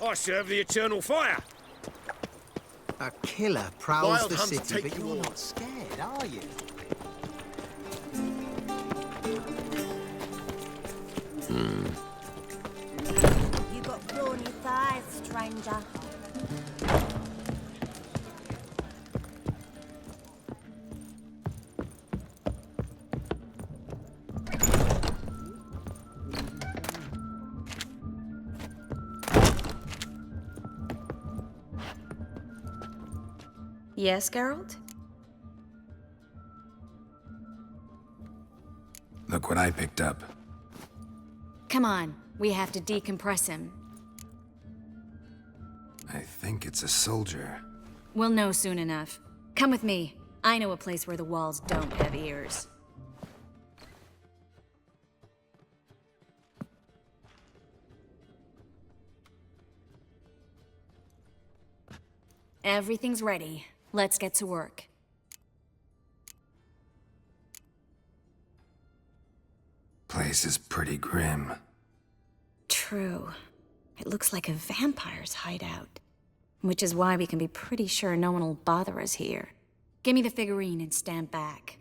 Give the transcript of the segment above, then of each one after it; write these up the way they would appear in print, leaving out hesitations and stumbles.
I serve the eternal fire. A killer prowls Wild the hunts city, take but you you're all. not scared, are you? You got brawny thighs, stranger. Yes, Geralt? Look what I picked up. Come on, we have to decompress him. I think it's a soldier. We'll know soon enough. Come with me. I know a place where the walls don't have ears. Everything's ready. Let's get to work. Place is pretty grim. True. It looks like a vampire's hideout. Which is why we can be pretty sure no one will bother us here. Give me the figurine and stand back.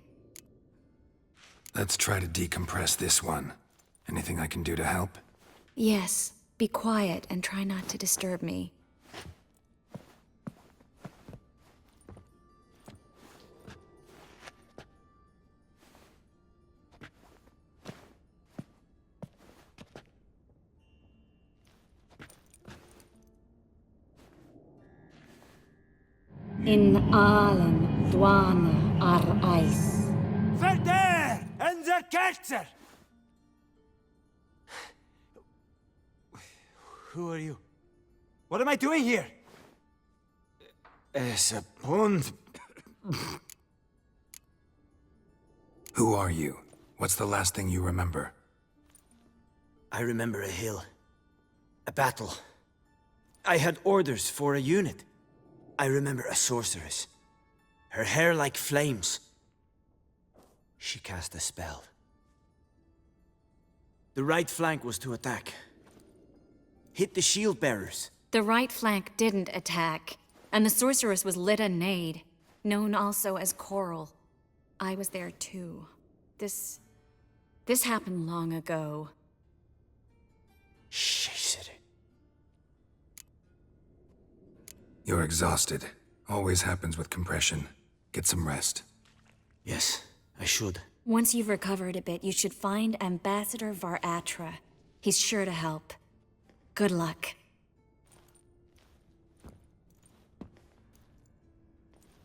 Let's try to decompress this one. Anything I can do to help? Yes, be quiet and try not to disturb me. In Allen, Dwana, ar Eis. Verder and the Kerzer! Who are you? What am I doing here? Es a pond. Who are you? What's the last thing you remember? I remember a hill. A battle. I had orders for a unit. I remember a sorceress. Her hair like flames. She cast a spell. The right flank was to attack. Hit the shield bearers. The right flank didn't attack, and the sorceress was Lyta Nade, known also as Coral. I was there too. This happened long ago. Shit. You're exhausted. Always happens with compression. Get some rest. Yes, I should. Once you've recovered a bit, you should find Ambassador Var-Atra. He's sure to help. Good luck.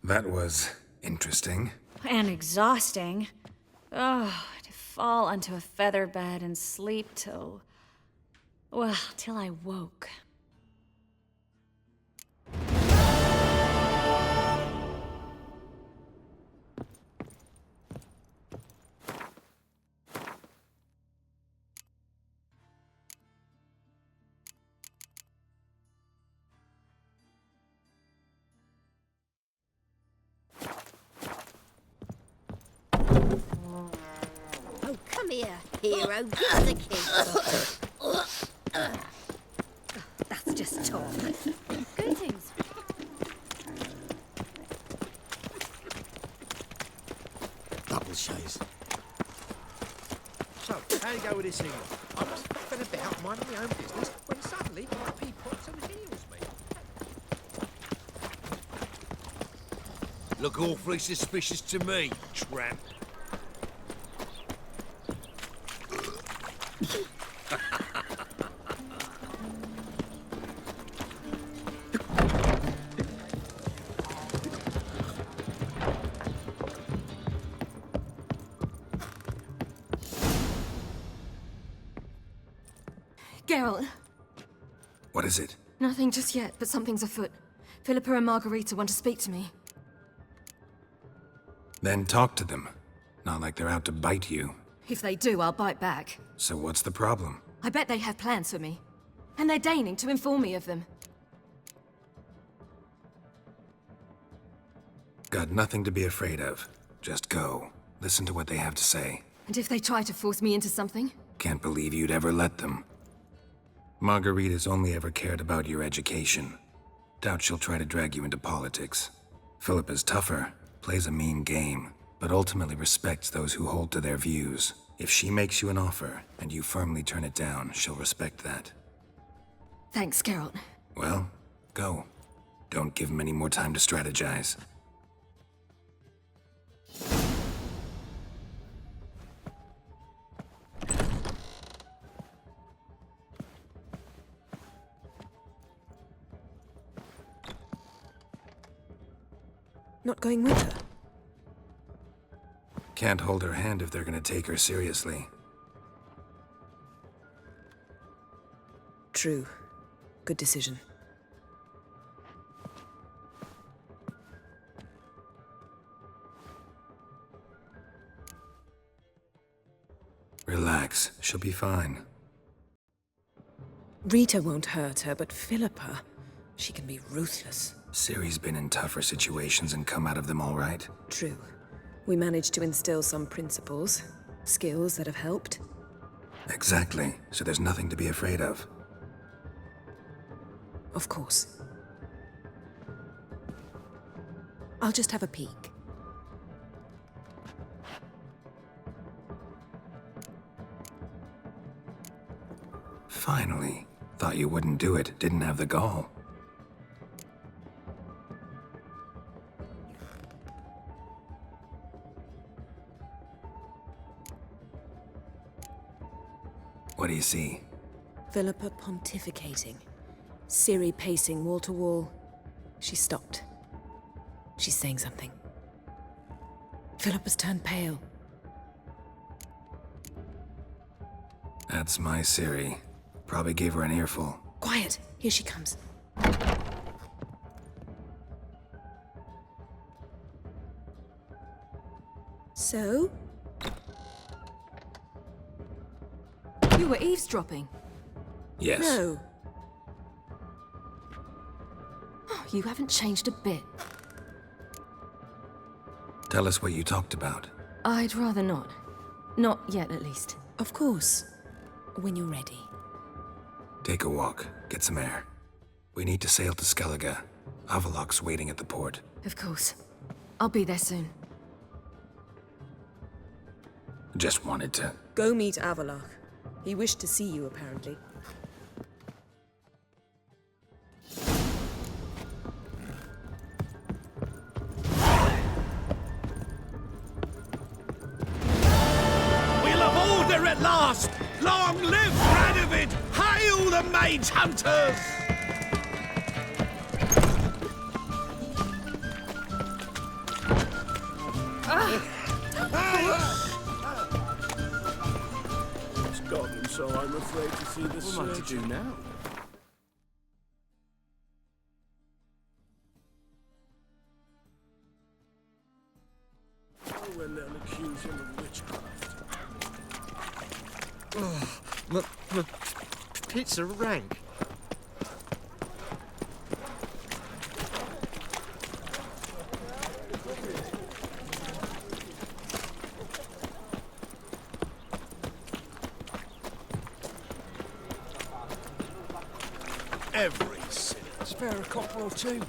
That was interesting. And exhausting. Oh, to fall onto a feather bed and sleep till... well, till I woke. Oh, come here, hero. Give us a kiss. That's just talk. Greetings. Double shows. So, how you go with this England? I was fucking about minding my own business when suddenly up he pops and heals me. Look awfully suspicious to me, tramp. Geralt, What is it? nothing just yet, but something's afoot. Philippa and Margarita want to speak to me. Then talk to them. Not like they're out to bite you. If they do, I'll bite back. So what's the problem? I bet they have plans for me. And they're deigning to inform me of them. Got nothing to be afraid of. Just go. Listen to what they have to say. And if they try to force me into something? Can't believe you'd ever let them. Marguerite's only ever cared about your education. Doubt she'll try to drag you into politics. Philippa's tougher, plays a mean game, but ultimately respects those who hold to their views. If she makes you an offer, and you firmly turn it down, she'll respect that. Thanks, Geralt. Well, go. Don't give him any more time to strategize. Not going with her? Can't hold her hand if they're gonna take her seriously. True. Good decision. Relax, she'll be fine. Rita won't hurt her, but Philippa, she can be ruthless. Ciri's been in tougher situations and come out of them all right. True. We managed to instill some principles, skills that have helped. Exactly, so there's nothing to be afraid of. Of course. I'll just have a peek. Finally. Thought you wouldn't do it, didn't have the gall. What do you see? Philippa pontificating. Ciri pacing wall to wall. She stopped. She's saying something. Philippa's turned pale. That's my Ciri. Probably gave her an earful. Quiet! Here she comes. So? You were eavesdropping. Yes. No. Oh, you haven't changed a bit. Tell us what you talked about. I'd rather not. Not yet, at least. Of course. When you're ready. Take a walk, get some air. We need to sail to Skellige. Avalok's waiting at the port. Of course. I'll be there soon. Just wanted to... Go meet Avalok. He wished to see you, apparently. We'll have order at last! Long live Radovid! Hail the Mage Hunters! It's gone, so I'm afraid to see the What am I to do now? When they'll accuse him of witchcraft. My pits are rank. Every sinner. Spare a copper or two.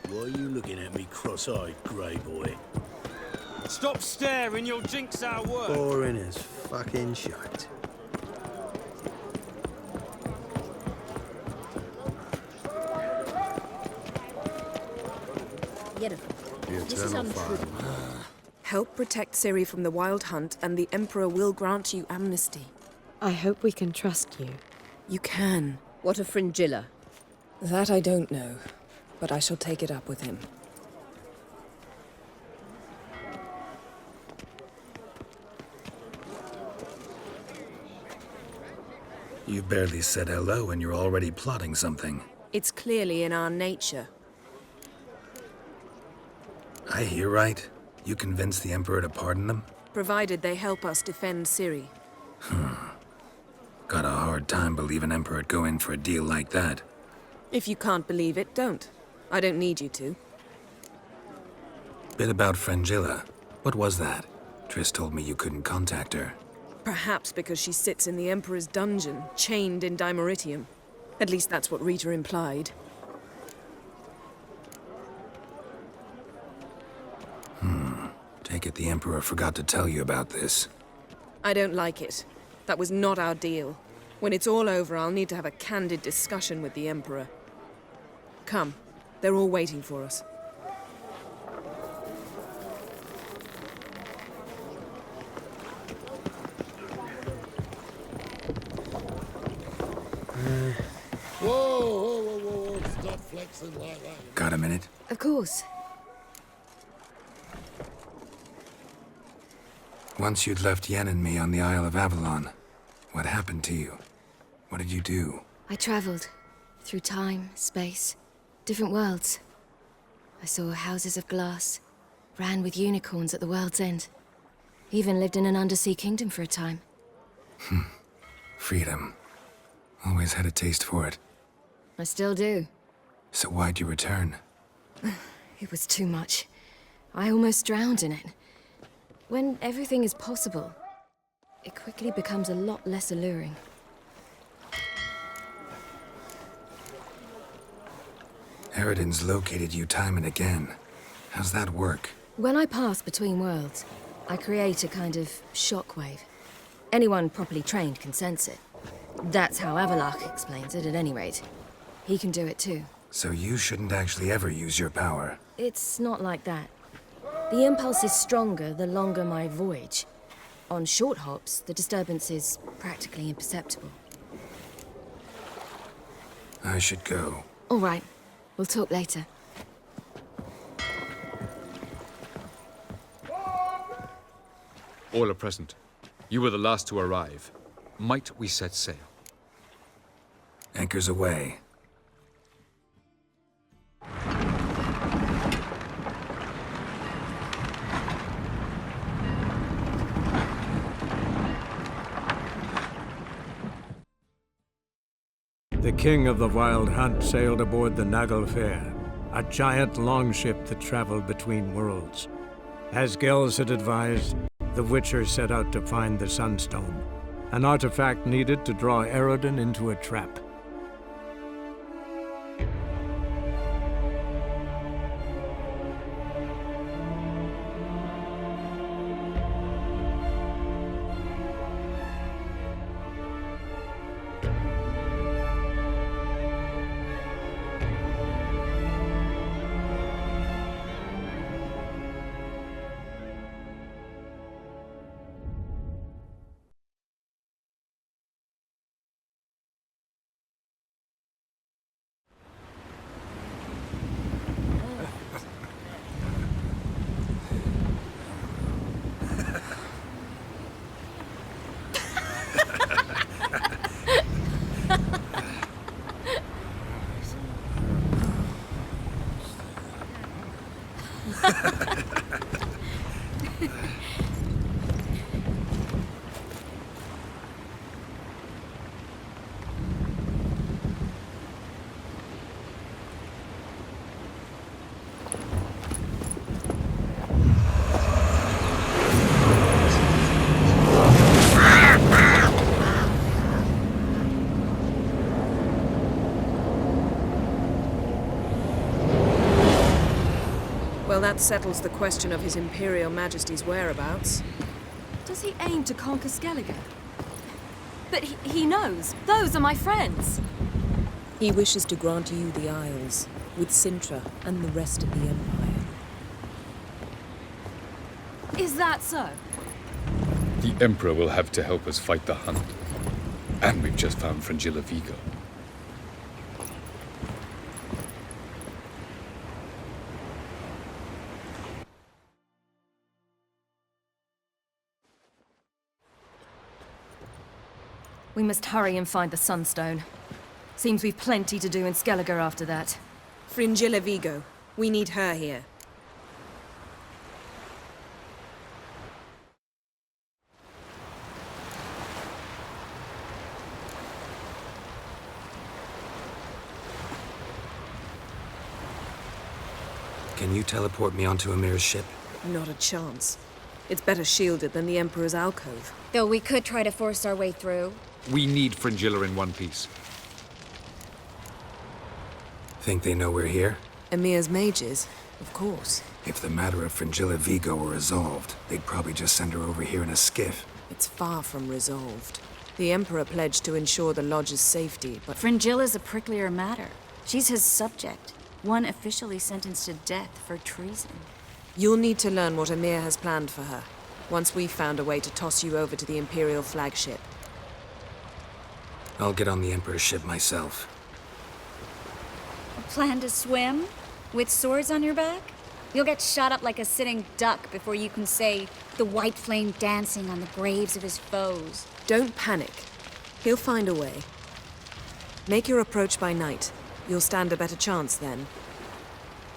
Why are you looking at me cross-eyed, grey boy? Stop staring, you'll jinx our work. Boring as fucking shite. Yennefer, this is untrue. Help protect Ciri from the Wild Hunt, and the Emperor will grant you amnesty. I hope we can trust you. You can. What of Fringilla? That I don't know, but I shall take it up with him. You barely said hello and you're already plotting something. It's clearly in our nature. I hear right. You convinced the Emperor to pardon them? Provided they help us defend Ciri. Got a hard time believing Emperor'd go in for a deal like that. If you can't believe it, don't. I don't need you to. Bit about Fringilla. What was that? Triss told me you couldn't contact her. Perhaps because she sits in the Emperor's dungeon, chained in Dimeritium. At least that's what Rita implied. Take it the Emperor forgot to tell you about this. I don't like it. That was not our deal. When it's all over, I'll need to have a candid discussion with the Emperor. Come. They're all waiting for us. Whoa, stop flexing like that. Got a minute? Of course. Once you'd left Yen and me on the Isle of Avalon, what happened to you? What did you do? I traveled through time, space, different worlds. I saw houses of glass, ran with unicorns at the world's end. Even lived in an undersea kingdom for a time. Freedom. Always had a taste for it. I still do. So why'd you return? It was too much. I almost drowned in it. When everything is possible, it quickly becomes a lot less alluring. Eridan's located you time and again. How's that work? When I pass between worlds, I create a kind of shockwave. Anyone properly trained can sense it. That's how Avalok explains it, at any rate. He can do it too. So you shouldn't actually ever use your power. It's not like that. The impulse is stronger the longer my voyage. On short hops, the disturbance is practically imperceptible. I should go. All right. We'll talk later. All are present. You were the last to arrive. Might we set sail? Anchors away. The king of the Wild Hunt sailed aboard the Naglfar, a giant longship that traveled between worlds. As Gels had advised, the Witcher set out to find the Sunstone, an artifact needed to draw Eridan into a trap. Well, that settles the question of His Imperial Majesty's whereabouts. Does he aim to conquer Skellige? But he knows. Those are my friends. He wishes to grant you the Isles, with Sintra and the rest of the Empire. Is that so? The Emperor will have to help us fight the Hunt. And we've just found Fringilla Vigo. We must hurry and find the Sunstone. Seems we've plenty to do in Skellige after that. Fringilla Vigo. We need her here. Can you teleport me onto Amir's ship? Not a chance. It's better shielded than the Emperor's alcove. Though we could try to force our way through. We need Fringilla in one piece. Think they know we're here? Emir's mages, of course. If the matter of Fringilla Vigo were resolved, they'd probably just send her over here in a skiff. It's far from resolved. The Emperor pledged to ensure the Lodge's safety, but Fringilla's a pricklier matter. She's his subject, one officially sentenced to death for treason. you'll need to learn what Emir has planned for her, once we've found a way to toss you over to the Imperial flagship. I'll get on the Emperor's ship myself. A plan to swim? With swords on your back? You'll get shot up like a sitting duck before you can say, the white flame dancing on the graves of his foes. Don't panic. He'll find a way. Make your approach by night. You'll stand a better chance then.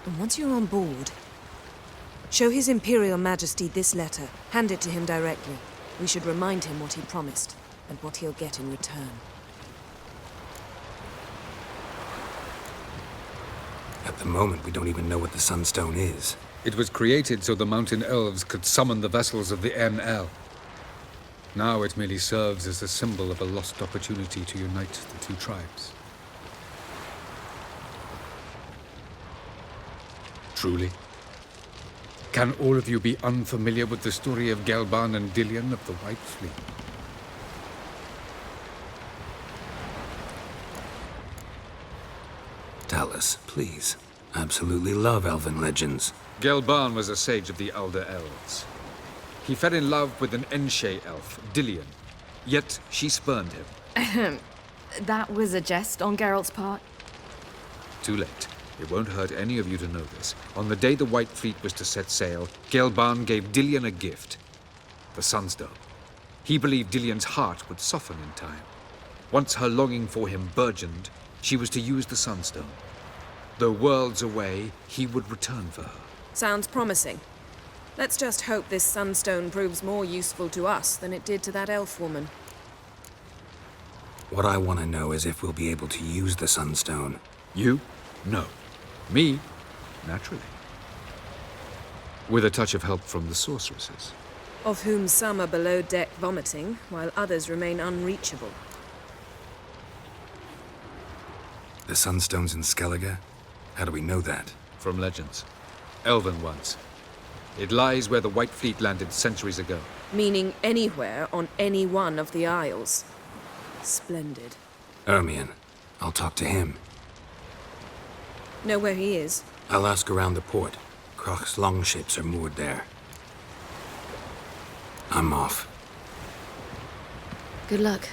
And once you're on board, show His Imperial Majesty this letter. Hand it to him directly. We should remind him what he promised, and what he'll get in return. At the moment, we don't even know what the Sunstone is. It was created so the Mountain Elves could summon the vessels of the NL. Now it merely serves as a symbol of a lost opportunity to unite the two tribes. Truly? Can all of you be unfamiliar with the story of Gelban and Dillion of the White Fleet? Talus, please. Absolutely love elven legends. Gelban was a sage of the Elder Elves. He fell in love with an Enshe elf, Dillion. Yet she spurned him. That was a jest on Geralt's part. Too late. It won't hurt any of you to know this. On the day the White Fleet was to set sail, Gelban gave Dillion a gift. The Sunstone. He believed Dillion's heart would soften in time. Once her longing for him burgeoned, she was to use the Sunstone. Though worlds away, he would return for her. Sounds promising. Let's just hope this Sunstone proves more useful to us than it did to that elf woman. What I want to know is if we'll be able to use the Sunstone. You? No. Me? Naturally. With a touch of help from the sorceresses. Of whom some are below deck vomiting, while others remain unreachable. The Sunstone's in Skellige? How do we know that? From legends. Elven ones. It lies where the White Fleet landed centuries ago. Meaning anywhere on any one of the Isles. Splendid. Ermion. I'll talk to him. Know where he is? I'll ask around the port. Croc's longships are moored there. I'm off. Good luck.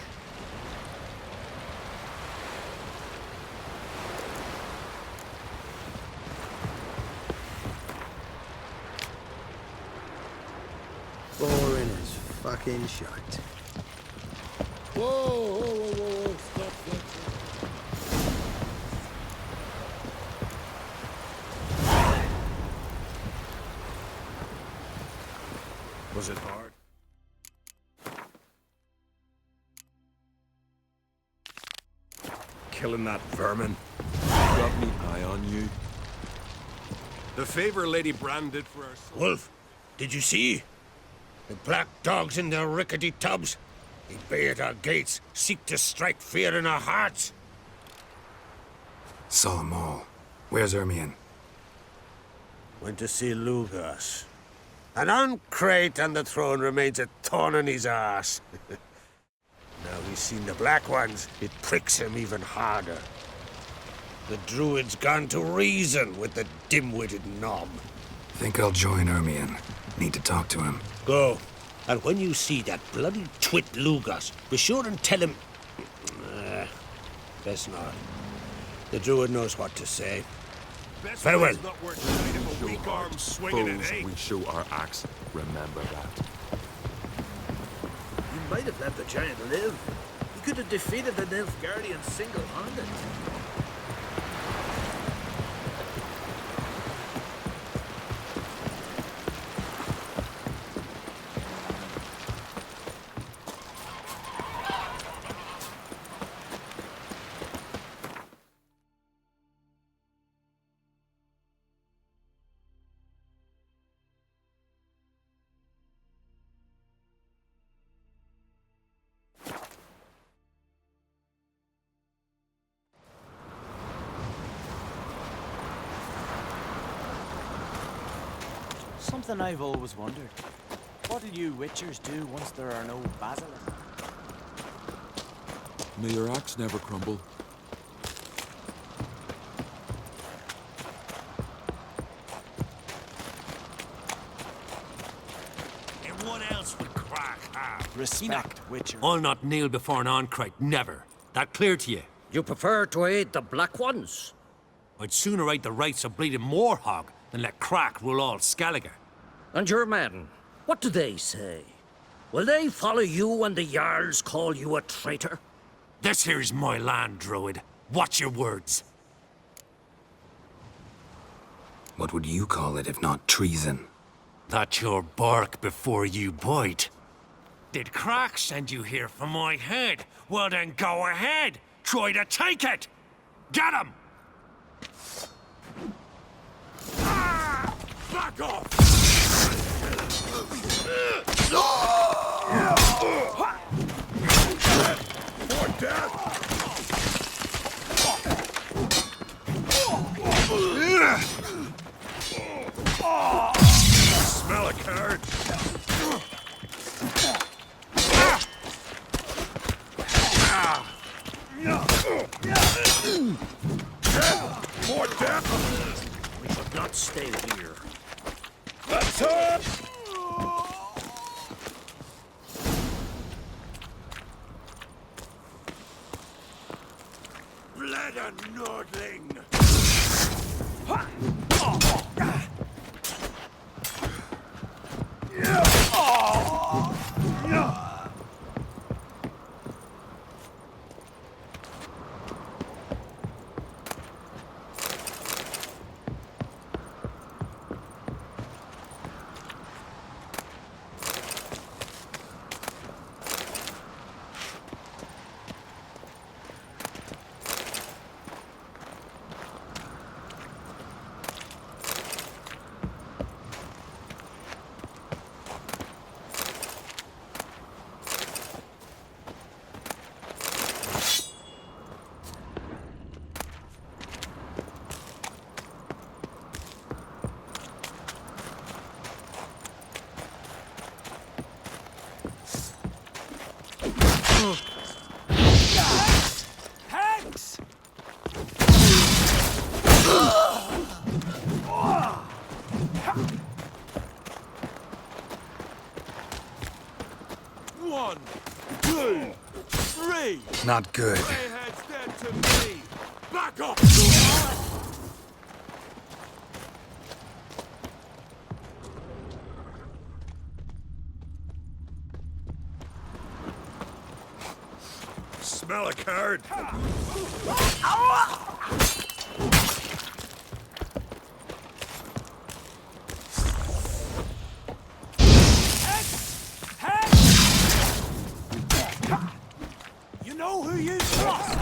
Boring as fucking shite. Whoa, whoa, whoa, whoa, whoa. Stop that. Was it hard? Killing that vermin. Got me eye on you. The favor Lady Brand did for us. Wolf, did you see? The black dogs in their rickety tubs. They bay at our gates, seek to strike fear in our hearts. Saw 'em all. Where's Ermion? Went to see Lugas. An uncrate on the throne remains a thorn in his ass. Now he's seen the Black Ones, it pricks him even harder. The Druid's gone to reason with the dim-witted knob. Think I'll join Ermion. Need to talk to him. Go. And when you see that bloody twit Lugas, be sure and tell him... best not. The Druid knows what to say. Farewell. We show our axe. Remember that. You might have let the giant live. You could have defeated the Nilfgaardian single-handed. Something I've always wondered. What do you Witchers do once there are no basilisks? May your axe never crumble. And what else would Crack have? Respect, Witcher. I'll not kneel before an Oncrite, never. That clear to you? You prefer to aid the Black Ones? I'd sooner aid the rights of bleeding Moorhog than let Crack rule all Skellige. And your men, what do they say? Will they follow you when the Jarls call you a traitor? This here's my land, Druid. Watch your words. What would you call it if not treason? That your bark before you bite. Did Crack send you here for my head? Well then go ahead. Try to take it. Get him! Back off! For death! Smell a card! More death! We should not stay here. That's it! Blood and Nordling! Hex! One, two, three! Not good. Greyhead's dead to me! Back off! Smell a card! You know who you trust!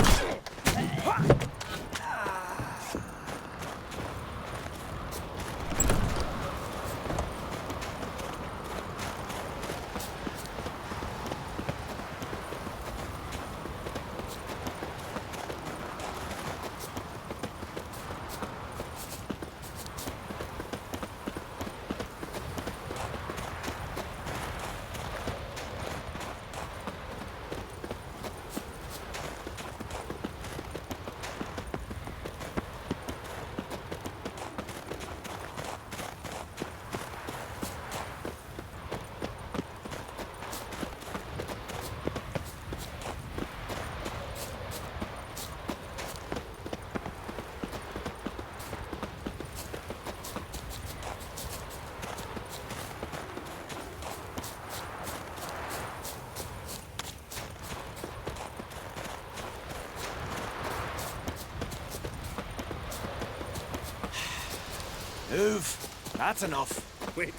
Move. That's enough. Wait.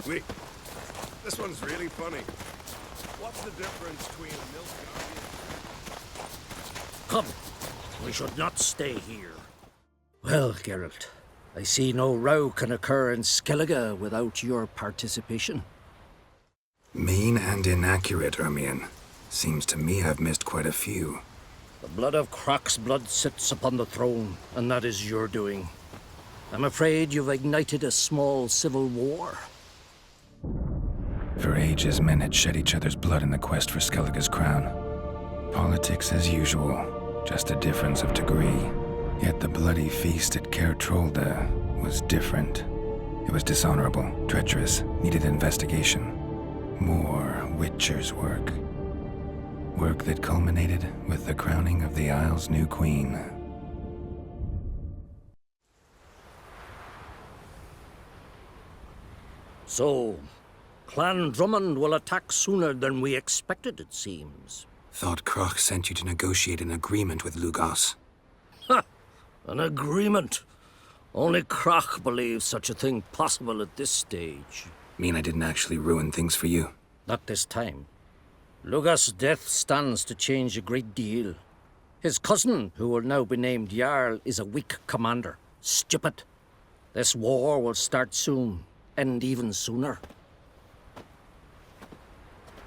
This one's really funny. What's the difference between a milk guardian? Come, we should not stay here. Well, Geralt, I see no row can occur in Skellige without your participation. Mean and inaccurate, Ermion. Seems to me I've missed quite a few. The blood of Croc's blood sits upon the throne, and that is your doing. I'm afraid you've ignited a small civil war. For ages, men had shed each other's blood in the quest for Skellige's crown. Politics as usual, just a difference of degree. Yet the bloody feast at Caer Trolda was different. It was dishonorable, treacherous, needed investigation. More Witcher's work. Work that culminated with the crowning of the Isle's new queen. So, Clan Drummond will attack sooner than we expected, it seems. Thought Kroch sent you to negotiate an agreement with Lugos. Ha! An agreement. Only Kroch believes such a thing possible at this stage. Mean I didn't actually ruin things for you? Not this time. Lugos' death stands to change a great deal. His cousin, who will now be named Jarl, is a weak commander. Stupid. This war will start soon, end even sooner.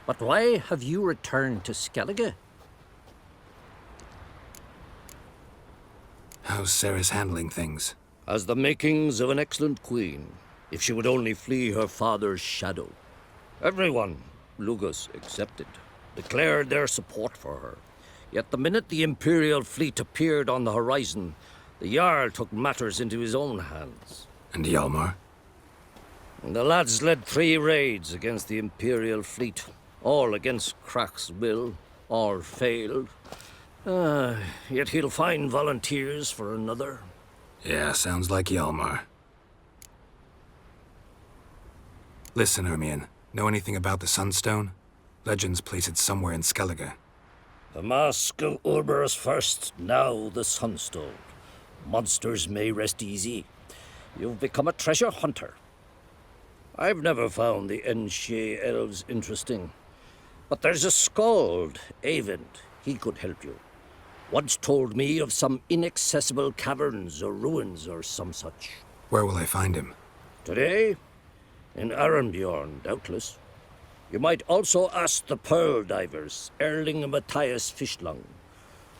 But why have you returned to Skellige? How's Ceres handling things? Has the makings of an excellent queen, if she would only flee her father's shadow. Everyone, Lugos excepted, declared their support for her. Yet the minute the Imperial fleet appeared on the horizon, the Jarl took matters into his own hands. And Hjalmar? The lads led 3 raids against the Imperial fleet, all against Kroch's will, all failed. Yet he'll find volunteers for another. Yeah, sounds like Hjalmar. Listen, Ermion, know anything about the Sunstone? Legends place it somewhere in Skellige. The Mask of Urberus first, now the Sunstone. Monsters may rest easy. You've become a treasure hunter. I've never found the Enshe elves interesting. But there's a skald, Eyvind. He could help you. Once told me of some inaccessible caverns or ruins or some such. Where will I find him? Today? In Arenbjorn, doubtless. You might also ask the Pearl Divers, Erling and Matthias Fishlung.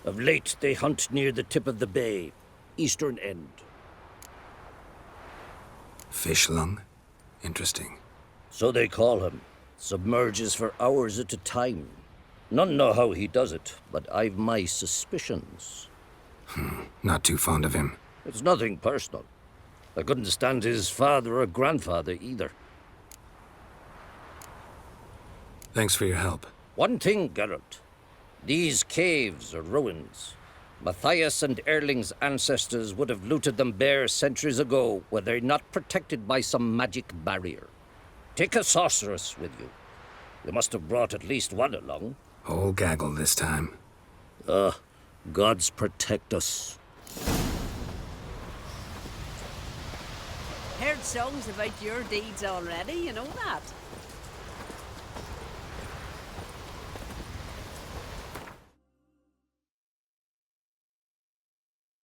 Of late, they hunt near the tip of the bay, eastern end. Fishlung? Interesting. So they call him. Submerges for hours at a time. None know how he does it, but I've my suspicions. Not too fond of him. It's nothing personal. I couldn't stand his father or grandfather either. Thanks for your help. One thing, Geralt. These caves are ruins. Matthias and Erling's ancestors would have looted them bare centuries ago were they not protected by some magic barrier. Take a sorceress with you. You must have brought at least one along. Whole gaggle this time. Gods protect us. Heard songs about your deeds already, you know that?